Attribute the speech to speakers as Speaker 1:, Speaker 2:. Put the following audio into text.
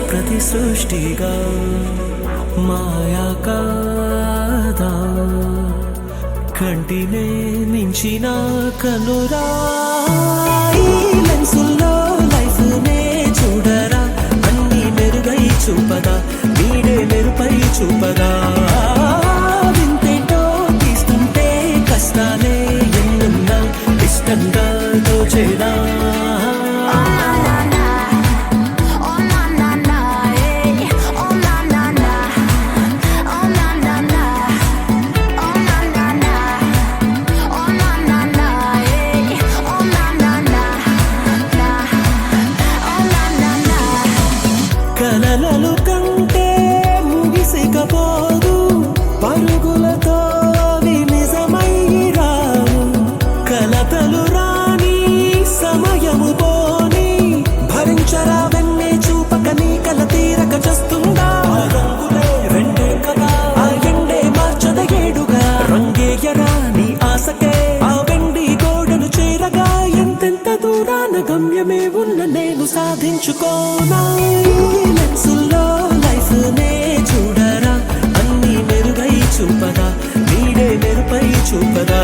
Speaker 1: ప్రతి సృష్టిగా మాయా కాదా కంటినే మించిన కనురా లెన్సుల్లో లైఫ్ నే చూడరా అన్ని మెరుగై చూపదా నీడే మెరుపై చూపదా వింతేటో తీస్తుంటే కష్టాలే ఎన్నున్నా ఇష్టంగా దోచేదా కలలలు కంటే ముగిసికపోదు పరుగులతో అవి నిజమై రావు కలతలు రాని సమయము పోని భరించరా వెన్నే చూపక నీ కల తీరక చేస్తుందా రంగులే రెండే కదా ఆ ఎండే మార్చద ఏడుగా రంగేయరా నీ ఆశకే ఆ వెండి గోడను చేరగా ఎంతెంత దూరాన గమ్యమే ఉన్న నేను సాధించుకోనా లెన్సుల్లో లైఫ్ నే చూడరా అన్ని మెరుగై చూపదా నీడే మెరుపై చూపదా